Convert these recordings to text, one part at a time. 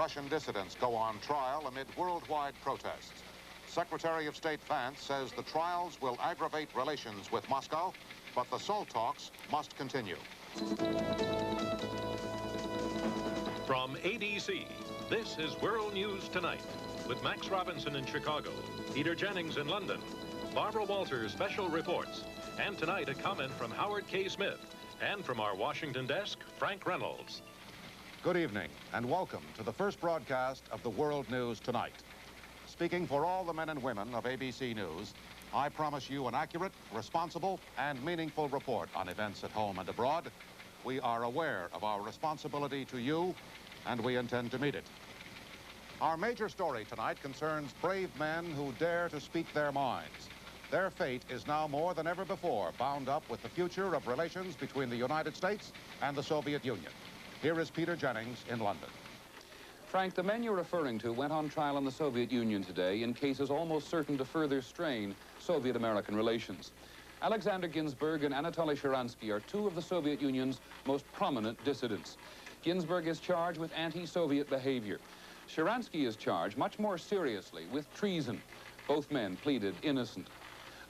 Russian dissidents go on trial amid worldwide protests. Secretary of State Vance says the trials will aggravate relations with Moscow, but the SALT talks must continue. From ABC, this is World News Tonight, with Max Robinson in Chicago, Peter Jennings in London, Barbara Walters' special reports, and tonight a comment from Howard K. Smith, and from our Washington desk, Frank Reynolds. Good evening, and welcome to the first broadcast of the World News Tonight. Speaking for all the men and women of ABC News, I promise you an accurate, responsible, and meaningful report on events at home and abroad. We are aware of our responsibility to you, and we intend to meet it. Our major story tonight concerns brave men who dare to speak their minds. Their fate is now more than ever before bound up with the future of relations between the United States and the Soviet Union. Here is Peter Jennings in London. Frank, the men you're referring to went on trial in the Soviet Union today in cases almost certain to further strain Soviet-American relations. Alexander Ginsburg and Anatoly Sharansky are two of the Soviet Union's most prominent dissidents. Ginsburg is charged with anti-Soviet behavior. Sharansky is charged much more seriously with treason. Both men pleaded innocent.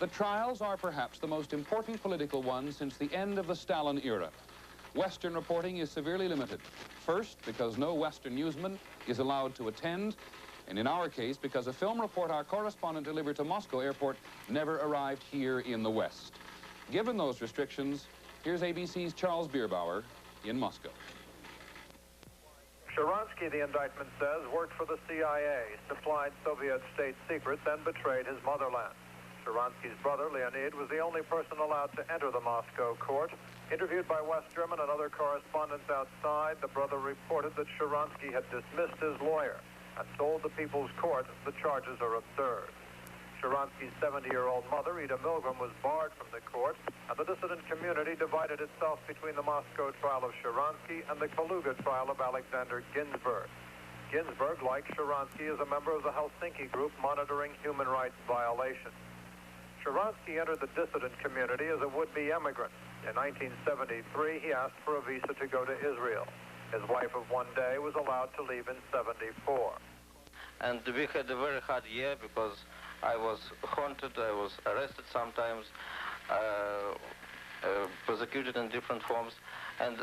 The trials are perhaps the most important political ones since the end of the Stalin era. Western reporting is severely limited. First, because no Western newsman is allowed to attend, and in our case, because a film report our correspondent delivered to Moscow airport never arrived here in the West. Given those restrictions, here's ABC's Charles Bierbauer in Moscow. Sharansky, the indictment says, worked for the CIA, supplied Soviet state secrets, and betrayed his motherland. Sharansky's brother, Leonid, was the only person allowed to enter the Moscow court. Interviewed by West German and other correspondents outside, the brother reported that Sharansky had dismissed his lawyer and told the People's Court the charges are absurd. Sharansky's 70-year-old mother, Ida Milgram, was barred from the court, and the dissident community divided itself between the Moscow trial of Sharansky and the Kaluga trial of Alexander Ginsburg. Ginsburg, like Sharansky, is a member of the Helsinki group monitoring human rights violations. Sharansky entered the dissident community as a would-be immigrant. In 1973, he asked for a visa to go to Israel. His wife of one day was allowed to leave in 74. And we had a very hard year because I was haunted, I was arrested sometimes, persecuted in different forms. And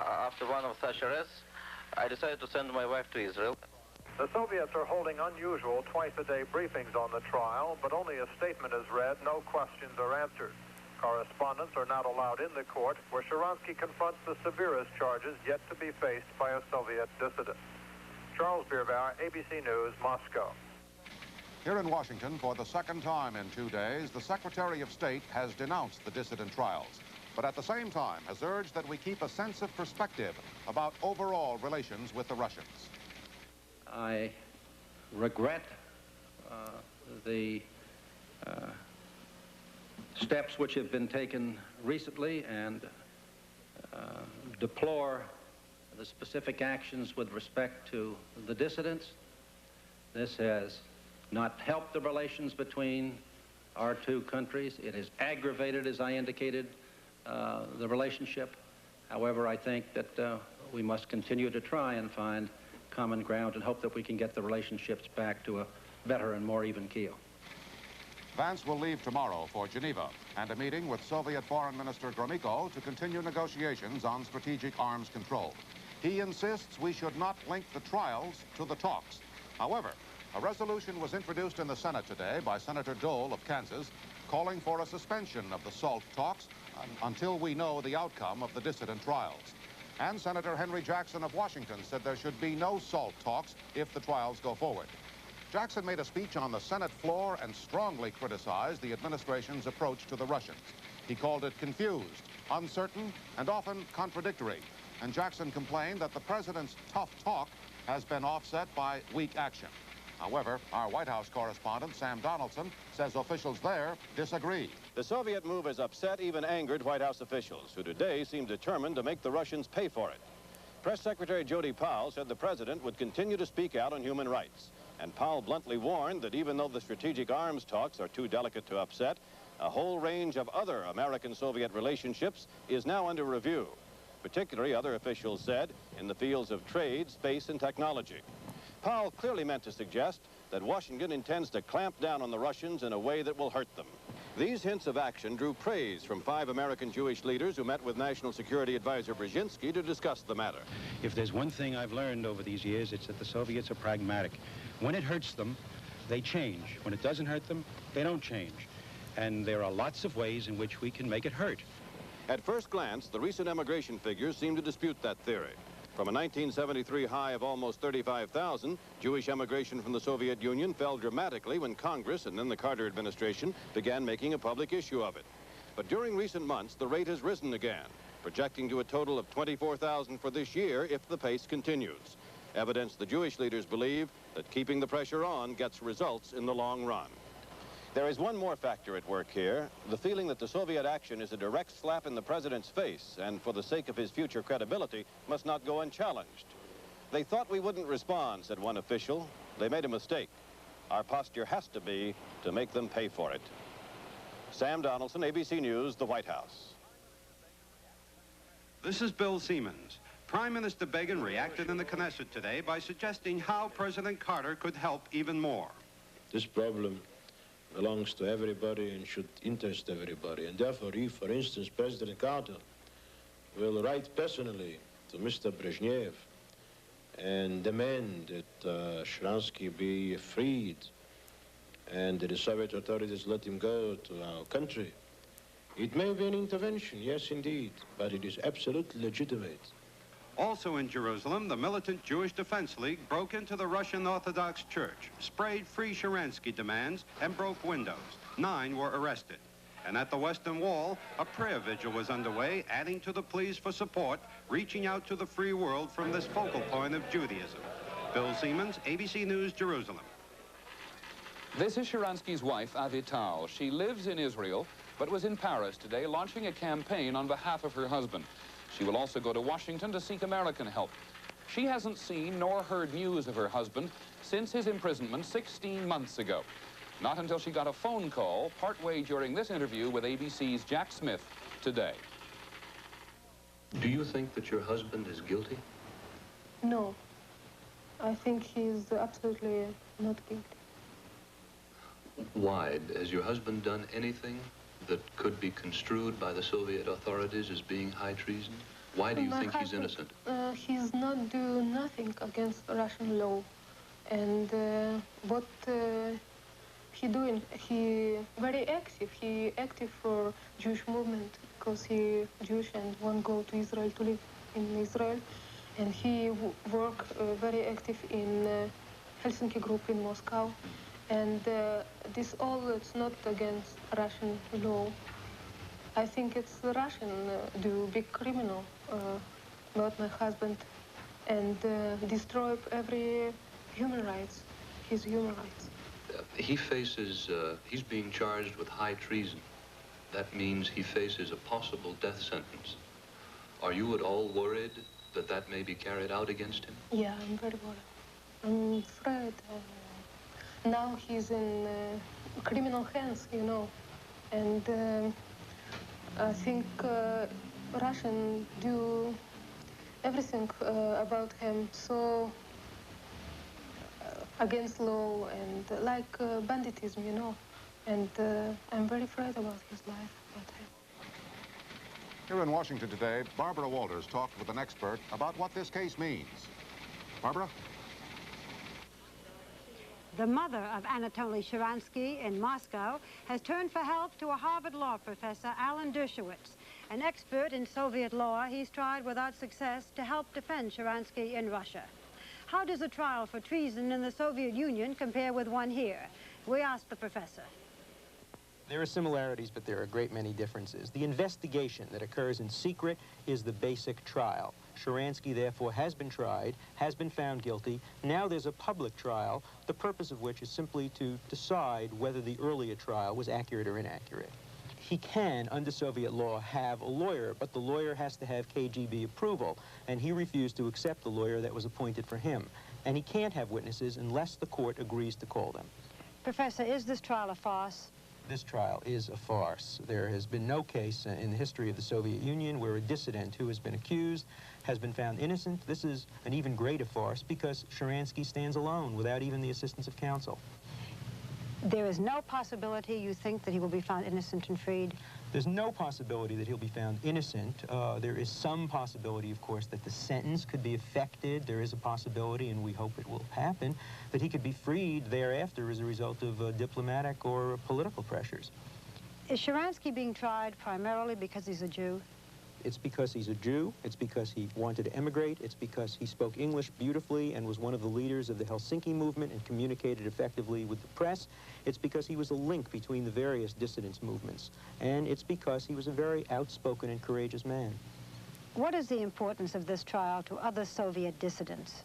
after one of such arrests, I decided to send my wife to Israel. The Soviets are holding unusual twice-a-day briefings on the trial, but only a statement is read, no questions are answered. Correspondents are not allowed in the court, where Sharansky confronts the severest charges yet to be faced by a Soviet dissident. Charles Bierbauer, ABC News, Moscow. Here in Washington, for the second time in 2 days, the Secretary of State has denounced the dissident trials, but at the same time has urged that we keep a sense of perspective about overall relations with the Russians. I regret the steps which have been taken recently and deplore the specific actions with respect to the dissidents. This has not helped the relations between our two countries. It has aggravated, as I indicated, the relationship. However, I think that we must continue to try and find common ground and hope that we can get the relationships back to a better and more even keel. Vance will leave tomorrow for Geneva and a meeting with Soviet Foreign Minister Gromyko to continue negotiations on strategic arms control. He insists we should not link the trials to the talks. However, a resolution was introduced in the Senate today by Senator Dole of Kansas calling for a suspension of the SALT talks until we know the outcome of the dissident trials. And Senator Henry Jackson of Washington said there should be no SALT talks if the trials go forward. Jackson made a speech on the Senate floor and strongly criticized the administration's approach to the Russians. He called it confused, uncertain, and often contradictory. And Jackson complained that the president's tough talk has been offset by weak action. However, our White House correspondent, Sam Donaldson, says officials there disagree. The Soviet move has upset, even angered White House officials, who today seem determined to make the Russians pay for it. Press Secretary Jody Powell said the president would continue to speak out on human rights. And Powell bluntly warned that even though the strategic arms talks are too delicate to upset, a whole range of other American-Soviet relationships is now under review. Particularly, other officials said, in the fields of trade, space, and technology. Powell clearly meant to suggest that Washington intends to clamp down on the Russians in a way that will hurt them. These hints of action drew praise from 5 American Jewish leaders who met with National Security Advisor Brzezinski to discuss the matter. If there's one thing I've learned over these years, it's that the Soviets are pragmatic. When it hurts them, they change. When it doesn't hurt them, they don't change. And there are lots of ways in which we can make it hurt. At first glance, the recent emigration figures seem to dispute that theory. From a 1973 high of almost 35,000, Jewish emigration from the Soviet Union fell dramatically when Congress and then the Carter administration began making a public issue of it. But during recent months, the rate has risen again, projecting to a total of 24,000 for this year if the pace continues. Evidence the Jewish leaders believe that keeping the pressure on gets results in the long run. There is one more factor at work here, the feeling that the Soviet action is a direct slap in the president's face and for the sake of his future credibility must not go unchallenged. They thought we wouldn't respond, said one official. They made a mistake. Our posture has to be to make them pay for it. Sam Donaldson, ABC News, the White House. This is Bill Siemens. Prime Minister Begin reacted in the Knesset today by suggesting how President Carter could help even more. This problem belongs to everybody and should interest everybody. And therefore, if, for instance, President Carter will write personally to Mr. Brezhnev and demand that Sharansky be freed and that the Soviet authorities let him go to our country, it may be an intervention, yes, indeed, but it is absolutely legitimate. Also in Jerusalem, the militant Jewish Defense League broke into the Russian Orthodox Church, sprayed free Sharansky demands, and broke windows. 9 were arrested. And at the Western Wall, a prayer vigil was underway, adding to the pleas for support, reaching out to the free world from this focal point of Judaism. Bill Siemens, ABC News, Jerusalem. This is Sharansky's wife, Avital. She lives in Israel, but was in Paris today launching a campaign on behalf of her husband. She will also go to Washington to seek American help. She hasn't seen nor heard news of her husband since his imprisonment 16 months ago. Not until she got a phone call partway during this interview with ABC's Jack Smith today. Do you think that your husband is guilty? No. I think he's absolutely not guilty. Why? Has your husband done anything that could be construed by the Soviet authorities as being high treason? Why do you think he's innocent? He's not doing nothing against Russian law. And what he doing, he very active. He active for Jewish movement because he Jewish and want to go to Israel to live in Israel. And he work very active in Helsinki group in Moscow. And this all, it's not against Russian law. I think it's the Russian do big criminal about my husband and destroy every human rights, his human rights. He faces, he's being charged with high treason. That means he faces a possible death sentence. Are you at all worried that that may be carried out against him? Yeah, I'm very worried. I'm afraid. Now he's in criminal hands, you know, and I think Russians do everything about him so against law and like banditism, you know, and I'm very afraid about his life, about him. Here in Washington today, Barbara Walters talked with an expert about what this case means. Barbara? The mother of Anatoly Sharansky in Moscow has turned for help to a Harvard law professor, Alan Dershowitz. An expert in Soviet law, he's tried without success to help defend Sharansky in Russia. How does a trial for treason in the Soviet Union compare with one here? We asked the professor. There are similarities, but there are a great many differences. The investigation that occurs in secret is the basic trial. Sharansky, therefore, has been tried, has been found guilty. Now there's a public trial, the purpose of which is simply to decide whether the earlier trial was accurate or inaccurate. He can, under Soviet law, have a lawyer, but the lawyer has to have KGB approval, and he refused to accept the lawyer that was appointed for him. And he can't have witnesses unless the court agrees to call them. Professor, is this trial a farce? This trial is a farce. There has been no case in the history of the Soviet Union where a dissident who has been accused has been found innocent. This is an even greater farce because Sharansky stands alone without even the assistance of counsel. There is no possibility, you think, that he will be found innocent and freed? There's no possibility that he'll be found innocent. There is some possibility, of course, that the sentence could be affected. There is a possibility, and we hope it will happen, that he could be freed thereafter as a result of diplomatic or political pressures. Is Sharansky being tried primarily because he's a Jew? It's because he's a Jew. It's because he wanted to emigrate. It's because he spoke English beautifully and was one of the leaders of the Helsinki movement and communicated effectively with the press. It's because he was a link between the various dissidence movements. And it's because he was a very outspoken and courageous man. What is the importance of this trial to other Soviet dissidents?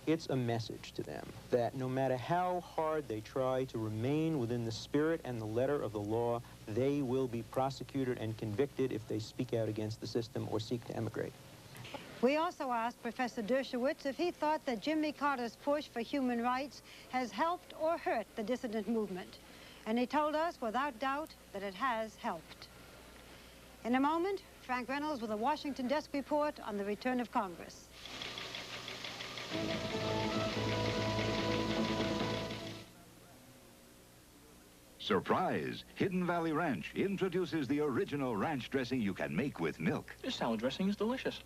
It's a message to them that no matter how hard they try to remain within the spirit and the letter of the law, they will be prosecuted and convicted if they speak out against the system or seek to emigrate. We also asked Professor Dershowitz if he thought that Jimmy Carter's push for human rights has helped or hurt the dissident movement. And he told us, without doubt, that it has helped. In a moment, Frank Reynolds with a Washington desk report on the return of Congress. Surprise! Hidden Valley Ranch introduces the original ranch dressing you can make with milk. This salad dressing is delicious.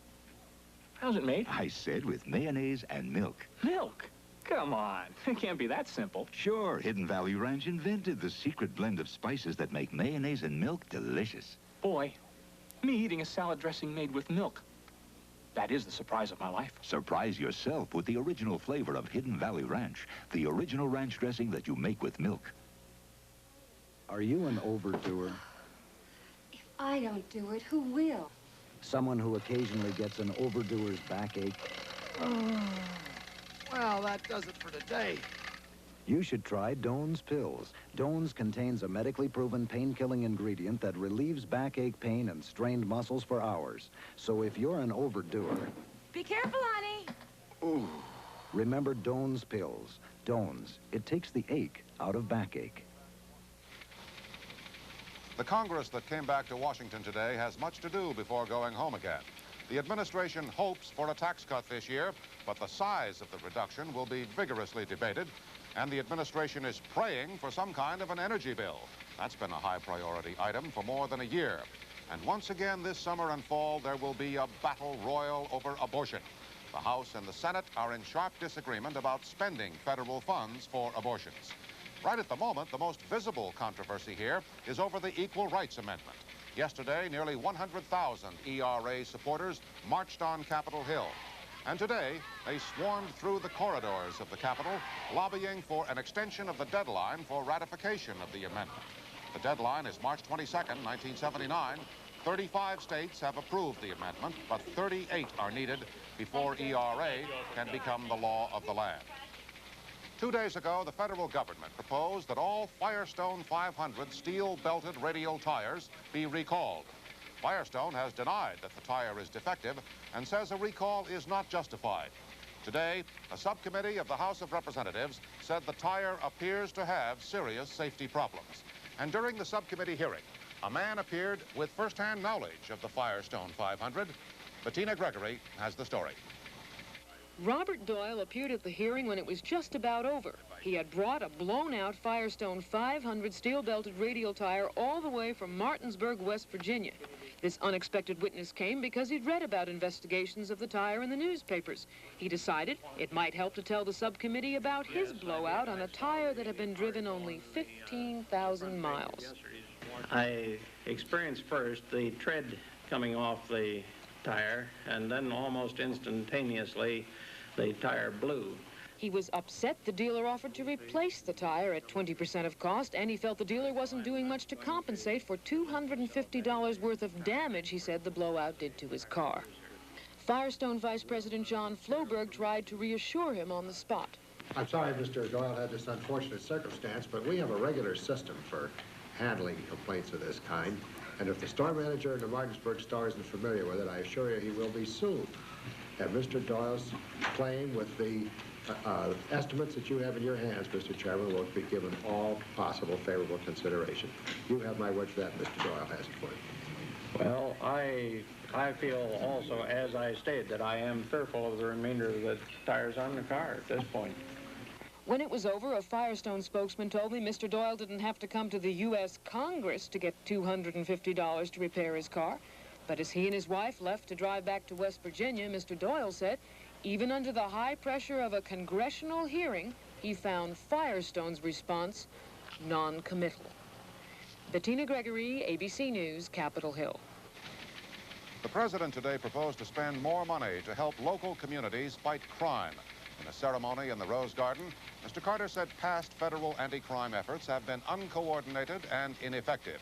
How's it made? I said with mayonnaise and milk. Milk? Come on. It can't be that simple. Sure, Hidden Valley Ranch invented the secret blend of spices that make mayonnaise and milk delicious. Boy, me eating a salad dressing made with milk. That is the surprise of my life. Surprise yourself with the original flavor of Hidden Valley Ranch, the original ranch dressing that you make with milk. Are you an overdoer? If I don't do it, who will? Someone who occasionally gets an overdoer's backache? Oh, well, that does it for today. You should try Doan's Pills. Doan's contains a medically proven pain-killing ingredient that relieves backache pain and strained muscles for hours. So if you're an overdoer... Be careful, honey. Ooh. Remember Doan's Pills. Doan's. It takes the ache out of backache. The Congress that came back to Washington today has much to do before going home again. The administration hopes for a tax cut this year, but the size of the reduction will be vigorously debated, and the administration is praying for some kind of an energy bill. That's been a high priority item for more than a year. And once again this summer and fall, there will be a battle royal over abortion. The House and the Senate are in sharp disagreement about spending federal funds for abortions. Right at the moment, the most visible controversy here is over the Equal Rights Amendment. Yesterday, nearly 100,000 ERA supporters marched on Capitol Hill. And today, they swarmed through the corridors of the Capitol, lobbying for an extension of the deadline for ratification of the amendment. The deadline is March 22nd, 1979. 35 states have approved the amendment, but 38 are needed before ERA can become the law of the land. 2 days ago, the federal government proposed that all Firestone 500 steel-belted radial tires be recalled. Firestone has denied that the tire is defective and says a recall is not justified. Today, a subcommittee of the House of Representatives said the tire appears to have serious safety problems. And during the subcommittee hearing, a man appeared with first-hand knowledge of the Firestone 500. Bettina Gregory has the story. Robert Doyle appeared at the hearing when it was just about over. He had brought a blown-out Firestone 500 steel-belted radial tire all the way from Martinsburg, West Virginia. This unexpected witness came because he'd read about investigations of the tire in the newspapers. He decided it might help to tell the subcommittee about his blowout on a tire that had been driven only 15,000 miles. I experienced first the tread coming off the tire, and then almost instantaneously the tire blew. He was upset the dealer offered to replace the tire at 20% of cost, and he felt the dealer wasn't doing much to compensate for $250 worth of damage he said the blowout did to his car. Firestone Vice President John Floberg tried to reassure him on the spot. I'm sorry Mr. Doyle had this unfortunate circumstance, but we have a regular system for handling complaints of this kind. And if the store manager in the Martinsburg store isn't familiar with it, I assure you he will be soon. And Mr. Doyle's claim with the estimates that you have in your hands, Mr. Chairman, will be given all possible favorable consideration. You have my word for that, Mr. Doyle has it for you. Well, I feel also, as I stated, that I am fearful of the remainder of the tires on the car at this point. When it was over, a Firestone spokesman told me Mr. Doyle didn't have to come to the U.S. Congress to get $250 to repair his car. But as he and his wife left to drive back to West Virginia, Mr. Doyle said, even under the high pressure of a congressional hearing, he found Firestone's response non-committal. Bettina Gregory, ABC News, Capitol Hill. The president today proposed to spend more money to help local communities fight crime. In a ceremony in the Rose Garden, Mr. Carter said past federal anti-crime efforts have been uncoordinated and ineffective.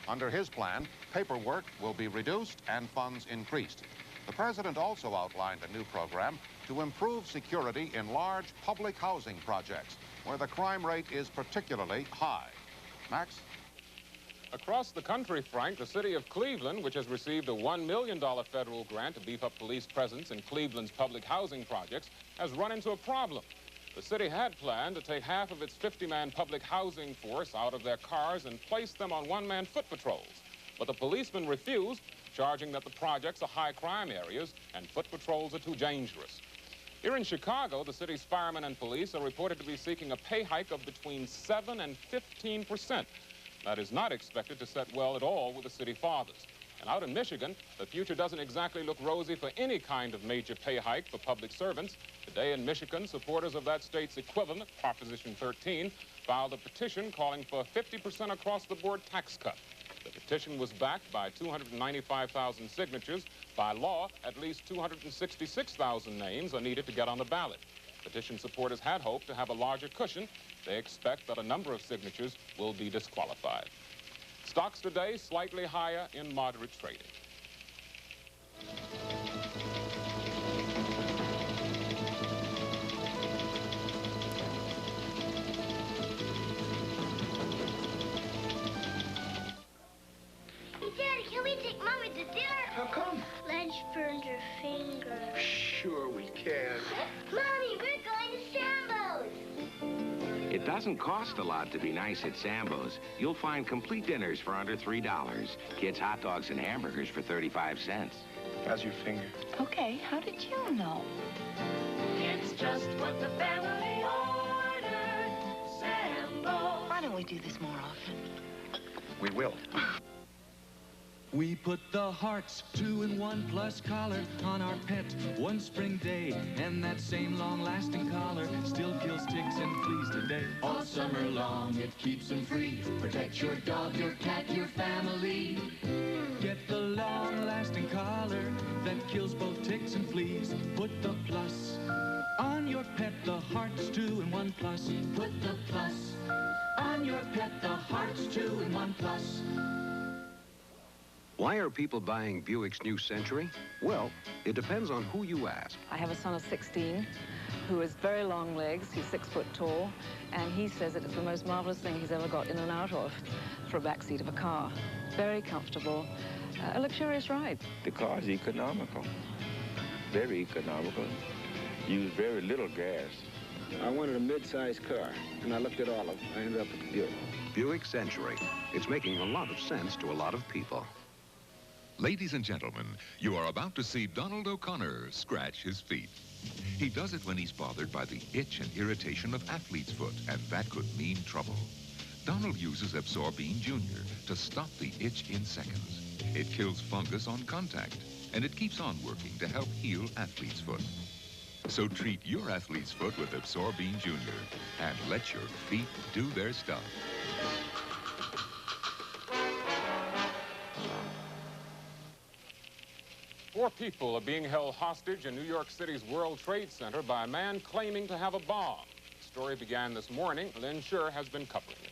Under his plan, paperwork will be reduced and funds increased. The president also outlined a new program to improve security in large public housing projects where the crime rate is particularly high. Max? Across the country, Frank, the city of Cleveland, which has received a $1 million federal grant to beef up police presence in Cleveland's public housing projects, has run into a problem. The city had planned to take half of its 50-man public housing force out of their cars and place them on one-man foot patrols. But the policemen refused, charging that the projects are high-crime areas and foot patrols are too dangerous. Here in Chicago, the city's firemen and police are reported to be seeking a pay hike of between 7 and 15%. That is not expected to set well at all with the city fathers. And out in Michigan, the future doesn't exactly look rosy for any kind of major pay hike for public servants. Today in Michigan, supporters of that state's equivalent, Proposition 13, filed a petition calling for a 50% across-the-board tax cut. The petition was backed by 295,000 signatures. By law, at least 266,000 names are needed to get on the ballot. Petition supporters had hoped to have a larger cushion. They expect that a number of signatures will be disqualified. Stocks today slightly higher in moderate trading. Hey, Daddy, can we take Mommy to dinner? How come? Ledge burned her finger. Sure we can. Mommy, we're going to Sambo's. It doesn't cost a lot to be nice at Sambo's. You'll find complete dinners for under $3. Kids' hot dogs and hamburgers for 35 cents. How's your finger? Okay, how did you know? It's just what the family ordered. Sambo's. Why don't we do this more often? We will. We put the Hearts 2-in-1 Plus collar on our pet one spring day, and that same long-lasting collar still kills ticks and fleas today. All summer long it keeps them free. Protect your dog, your cat, your family. Get the long-lasting collar that kills both ticks and fleas. Put the plus on your pet, the Hearts 2-in-1 Plus. Put the plus on your pet, the Hearts 2-in-1 Plus. Why are people buying Buick's new Century? Well, it depends on who you ask. I have a son of 16 who has very long legs. He's 6 foot tall, and he says it's the most marvelous thing he's ever got in and out of for a back seat of a car. Very comfortable, a luxurious ride. The car's economical, very economical. Use very little gas. I wanted a mid-sized car, and I looked at all of them. I ended up with the Buick. Buick Century. It's making a lot of sense to a lot of people. Ladies and gentlemen, you are about to see Donald O'Connor scratch his feet. He does it when he's bothered by the itch and irritation of athlete's foot, and that could mean trouble. Donald uses Absorbine Jr. to stop the itch in seconds. It kills fungus on contact, and it keeps on working to help heal athlete's foot. So treat your athlete's foot with Absorbine Jr. and let your feet do their stuff. 4 people are being held hostage in New York City's World Trade Center by a man claiming to have a bomb. The story began this morning. Lynn Scher has been covering it.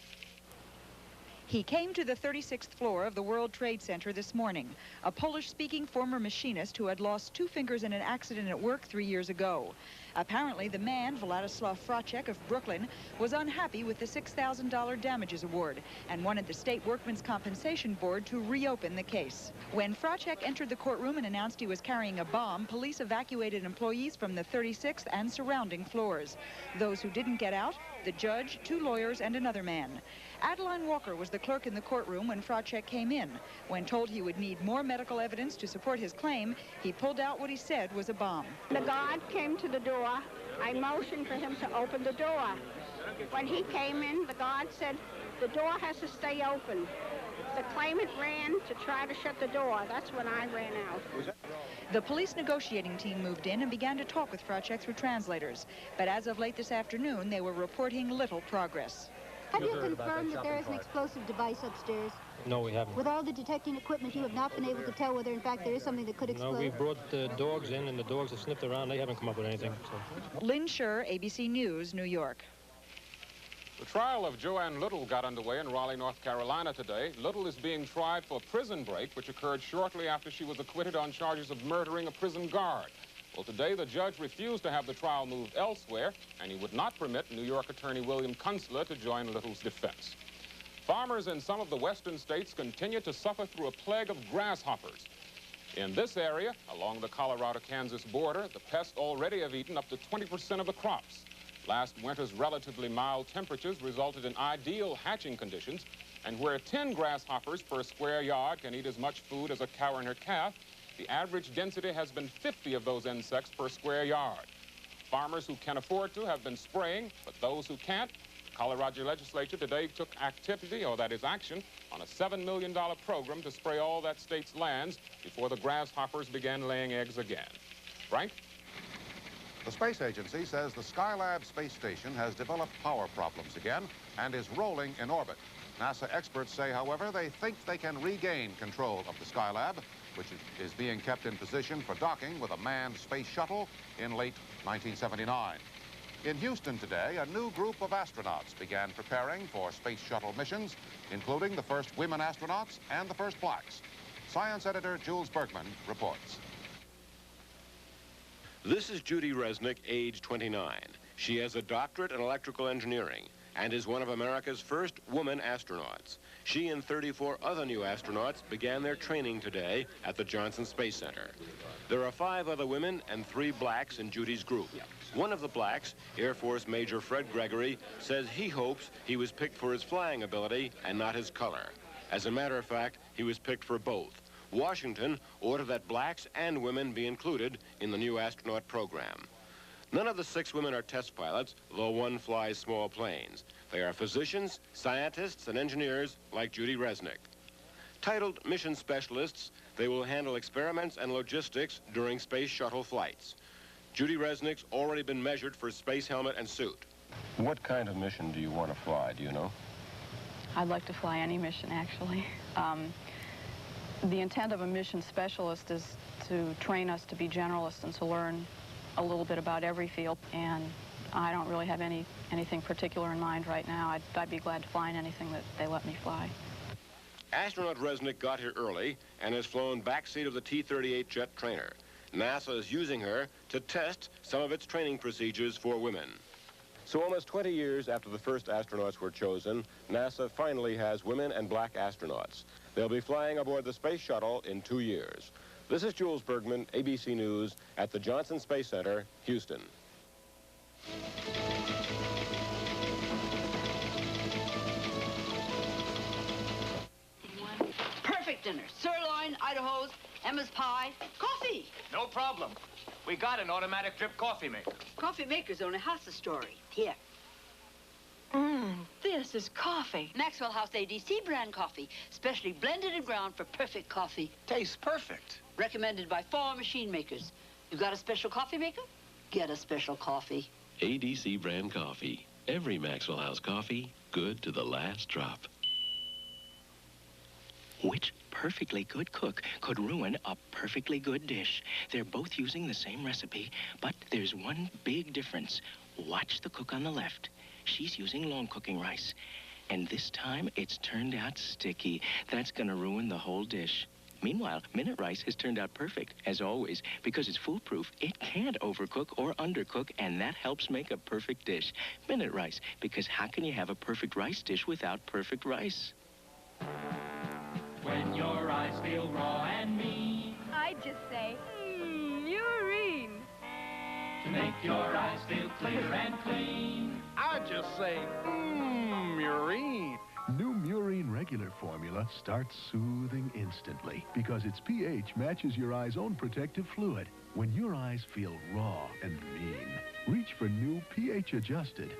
He came to the 36th floor of the World Trade Center this morning, a Polish-speaking former machinist who had lost 2 fingers in an accident at work 3 years ago. Apparently, the man, Vladislav Fracek of Brooklyn, was unhappy with the $6,000 damages award and wanted the State Workmen's Compensation Board to reopen the case. When Fracek entered the courtroom and announced he was carrying a bomb, police evacuated employees from the 36th and surrounding floors. Those who didn't get out, the judge, 2 lawyers, and another man. Adeline Walker was the clerk in the courtroom when Fracek came in. When told he would need more medical evidence to support his claim, he pulled out what he said was a bomb. The guard came to the door. I motioned for him to open the door. When he came in, the guard said, the door has to stay open. The claimant ran to try to shut the door. That's when I ran out. The police negotiating team moved in and began to talk with Fracek through translators. But as of late this afternoon, they were reporting little progress. Have you confirmed that there is an explosive device upstairs? No, we haven't. With all the detecting equipment, you have not been able to tell whether, in fact, there is something that could explode? No, we brought the dogs in, and the dogs have sniffed around. They haven't come up with anything. So. Lynn Scher, ABC News, New York. The trial of Joanne Little got underway in Raleigh, North Carolina today. Little is being tried for a prison break, which occurred shortly after she was acquitted on charges of murdering a prison guard. Well, today the judge refused to have the trial moved elsewhere, and he would not permit New York Attorney William Kunstler to join Little's defense. Farmers in some of the western states continue to suffer through a plague of grasshoppers. In this area, along the Colorado-Kansas border, the pests already have eaten up to 20% of the crops. Last winter's relatively mild temperatures resulted in ideal hatching conditions, and where 10 grasshoppers per square yard can eat as much food as a cow and her calf, the average density has been 50 of those insects per square yard. Farmers who can afford to have been spraying, but those who can't, the Colorado legislature today took activity, or that is action, on a $7 million program to spray all that state's lands before the grasshoppers began laying eggs again. Frank? The Space Agency says the Skylab space station has developed power problems again and is rolling in orbit. NASA experts say, however, they think they can regain control of the Skylab, which is being kept in position for docking with a manned space shuttle in late 1979. In Houston today, a new group of astronauts began preparing for space shuttle missions, including the first women astronauts and the first blacks. Science editor Jules Bergman reports. This is Judy Resnick, age 29. She has a doctorate in electrical engineering and is one of America's first woman astronauts. She and 34 other new astronauts began their training today at the Johnson Space Center. There are 5 other women and 3 blacks in Judy's group. One of the blacks, Air Force Major Fred Gregory, says he hopes he was picked for his flying ability and not his color. As a matter of fact, he was picked for both. Washington ordered that blacks and women be included in the new astronaut program. None of the 6 women are test pilots, though one flies small planes. They are physicians, scientists, and engineers like Judy Resnick. Titled mission specialists, they will handle experiments and logistics during space shuttle flights. Judy Resnick's already been measured for space helmet and suit. What kind of mission do you want to fly, do you know? I'd like to fly any mission, actually. The intent of a mission specialist is to train us to be generalists and to learn a little bit about every field, and I don't really have anything particular in mind right now. I'd be glad to fly in anything that they let me fly. Astronaut Resnick got here early and has flown backseat of the T-38 jet trainer. NASA is using her to test some of its training procedures for women. So almost 20 years after the first astronauts were chosen, NASA finally has women and black astronauts. They'll be flying aboard the space shuttle in 2 years. This is Jules Bergman, ABC News, at the Johnson Space Center, Houston. Perfect dinner. Sirloin, Idaho's, Emma's pie, coffee. No problem. We got an automatic drip coffee maker. Coffee maker's only half the story. Here. This is coffee. Maxwell House ADC brand coffee, specially blended and ground for perfect coffee. Tastes perfect. Recommended by 4 machine makers. You've got a special coffee maker? Get a special coffee. ADC brand coffee. Every Maxwell House coffee, good to the last drop. Which perfectly good cook could ruin a perfectly good dish? They're both using the same recipe, but there's one big difference. Watch the cook on the left. She's using long cooking rice. And this time, it's turned out sticky. That's gonna ruin the whole dish. Meanwhile, Minute Rice has turned out perfect, as always, because it's foolproof. It can't overcook or undercook, and that helps make a perfect dish. Minute Rice, because how can you have a perfect rice dish without perfect rice? When your eyes feel raw and mean, I just say, urine. to make your eyes feel clear and clean, I just say, urine. New Murine regular formula starts soothing instantly because its pH matches your eye's own protective fluid. When your eyes feel raw and mean, reach for new pH adjusted.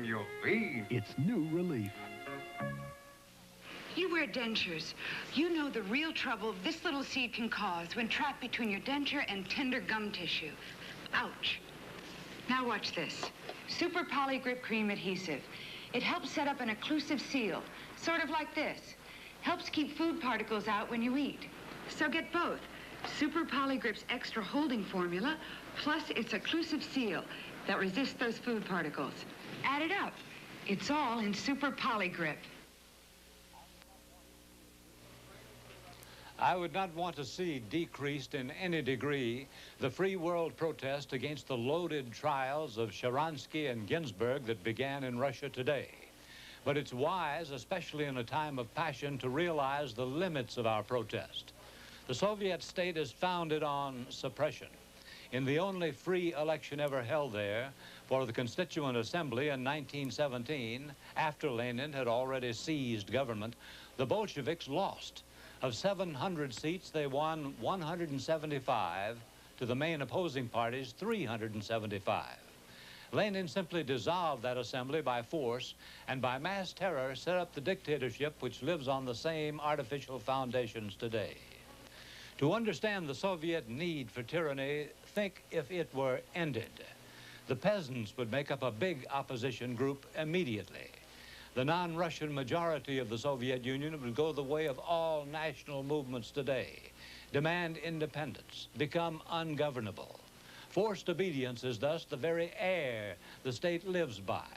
Urine. It's new relief. You wear dentures. You know the real trouble this little seed can cause when trapped between your denture and tender gum tissue. Ouch. Now watch this. Super Poly Grip Cream Adhesive. It helps set up an occlusive seal, sort of like this. Helps keep food particles out when you eat. So get both. Super Poly Grip's extra holding formula, plus its occlusive seal that resists those food particles. Add it up. It's all in Super Poly Grip. I would not want to see decreased in any degree the free world protest against the loaded trials of Sharansky and Ginsburg that began in Russia today. But it's wise, especially in a time of passion, to realize the limits of our protest. The Soviet state is founded on suppression. In the only free election ever held there for the Constituent Assembly in 1917, after Lenin had already seized government, the Bolsheviks lost. Of 700 seats, they won 175, to the main opposing parties 375. Lenin simply dissolved that assembly by force and by mass terror set up the dictatorship which lives on the same artificial foundations today. To understand the Soviet need for tyranny, think if it were ended. The peasants would make up a big opposition group immediately. The non-Russian majority of the Soviet Union would go the way of all national movements today, demand independence, become ungovernable. Forced obedience is thus the very air the state lives by,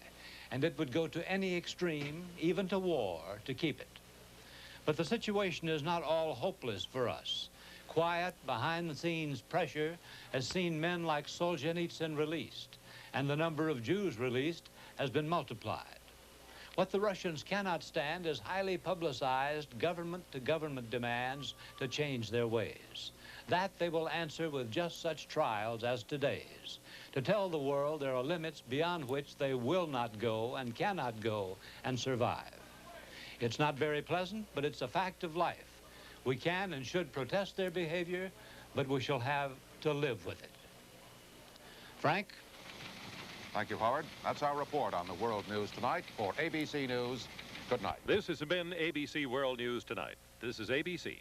and it would go to any extreme, even to war, to keep it. But the situation is not all hopeless for us. Quiet, behind-the-scenes pressure has seen men like Solzhenitsyn released, and the number of Jews released has been multiplied. What the Russians cannot stand is highly publicized government-to-government demands to change their ways. That they will answer with just such trials as today's, to tell the world there are limits beyond which they will not go and cannot go and survive. It's not very pleasant, but it's a fact of life. We can and should protest their behavior, but we shall have to live with it. Frank? Thank you, Howard. That's our report on the World News Tonight. For ABC News, good night. This has been ABC World News Tonight. This is ABC.